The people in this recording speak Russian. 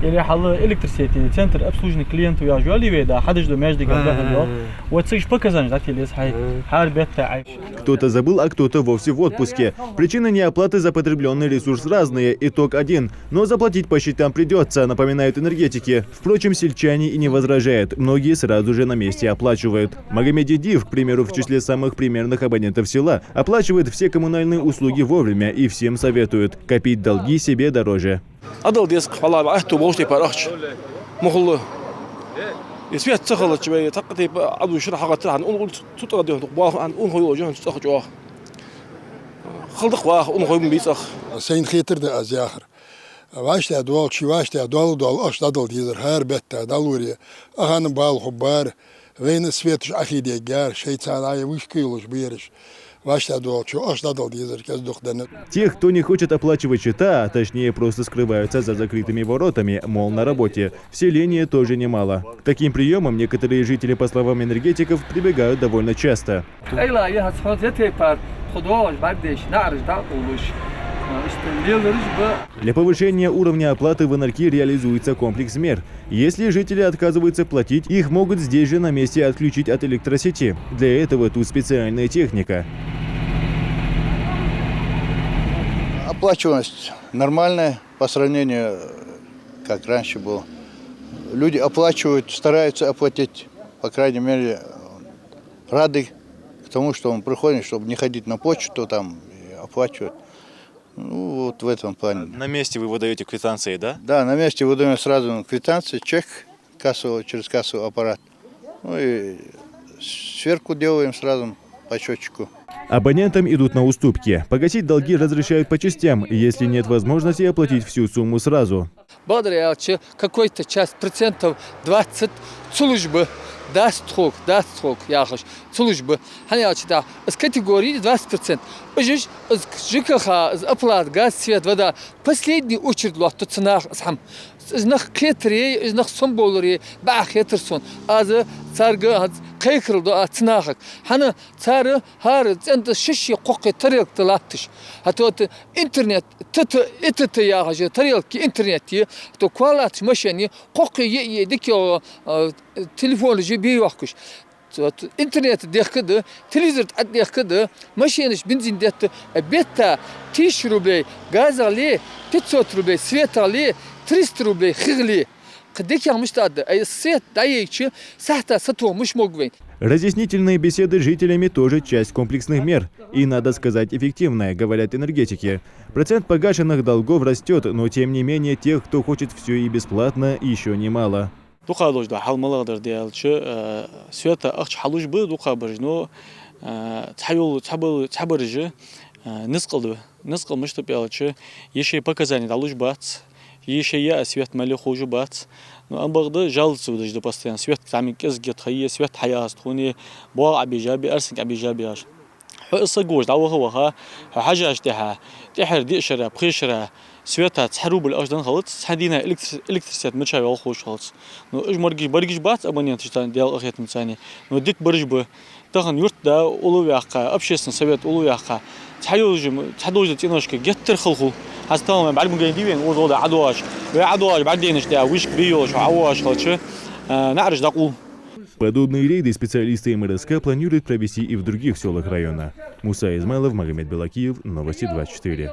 или حل электросети центр обслуживания клиентов я ждали веда حدش до между габдахом вот сыш показан ждали хай хар бетта. Кто-то забыл, а кто-то вовсе в отпуске. Причины неоплаты за потребленный ресурс разные, итог один. Но заплатить по счетам придется, напоминают энергетики. Впрочем, сельчане и не возражают. Многие сразу же на месте оплачивают. Магомедидиев, к примеру, в числе самых примерных абонентов села, оплачивает все коммунальные услуги вовремя и всем советует копить долги себе дороже. Адал деск والله بعته بوشتي بارخش مخلو يسمع تخلط شوية تقطي عدو شرح قطع عن أنقل تطرديه تقباه عن أنقل وجهه تخرجوه خلق واه أنقل بيسخ سين خيتر ده أزياخر واشته دوال شي واشته دوال أش دال ديزر هار بيته دالوري أهان بال خبار وين سويتش أخي ديجار شيء تاني وش كيلوش بيرش. Тех, кто не хочет оплачивать счета, а точнее просто скрываются за закрытыми воротами, мол, на работе, в селении тоже немало. К таким приемам некоторые жители, по словам энергетиков, прибегают довольно часто. Для повышения уровня оплаты в энергии реализуется комплекс мер. Если жители отказываются платить, их могут здесь же на месте отключить от электросети. Для этого тут специальная техника. Оплачиваемость нормальная по сравнению, как раньше было. Люди оплачивают, стараются оплатить, по крайней мере, рады к тому, что он приходит, чтобы не ходить на почту, там оплачивать. Ну, вот в этом плане. На месте вы выдаете квитанции, да? Да, на месте выдаем сразу квитанции, чек кассовый, через кассовый аппарат. Ну и сверху делаем сразу по счетчику. Абонентам идут на уступки. Погасить долги разрешают по частям, если нет возможности оплатить всю сумму сразу. Благодаря какой-то часть процентов 20 службы даст срок, яхаш, службы. Ханячда, с категории 20%. Бежишь, ЖКХ, оплат, газ, свет, вода. Последний очередь лот, то цена сам. Знах кетре, знах сомболре, бахетерсон. Аз царга кайкрл до ценахак. Хана цара хар цент шиши қоқи тарелк талаттыш. А то интернет, это яхаш, тарелки интернете, то квалат машине қоқи дикё телефон же бейвахкуш. интернет дехкады, телевизор дехкады, машинаш бензин дехты, бетта 1000 рублей, газ али 500 рублей, свет али 300 рублей, хигли. Разъяснительные беседы с жителями тоже часть комплексных мер. И, надо сказать, эффективная, говорят энергетики. Процент погашенных долгов растет, но тем не менее тех, кто хочет все и бесплатно, еще немало. Еще я свет малюху жубац, но амбагда жалуются даже постоянно свет там кезгет хае свет хаяст хуни бо абижаби арсик абижаби аш. Хосагош даваха хажаш тиха тихер дишра بخشرة سويتها تحروب الأجدان خلط حدينا إلكتريسيات متشابه والخوش خلط. نو إيش برجش بات أبنيان تشتان ديال أخيات متساني. نو ديك برج تاخن يرت دا أولو ياقة أبشيسن سويت أولو ياقة تحدوج تينوش كجتر خلخو. هستان بعد مجاني ديوين أول ضوء عدواش بعدينش ده ويش بيوش عواش خلطش نعرج دقول. Подобные рейды специалисты МРСК планируют провести и в других селах района. Муса Измайлов, Магомед Белакиев, Новости 24.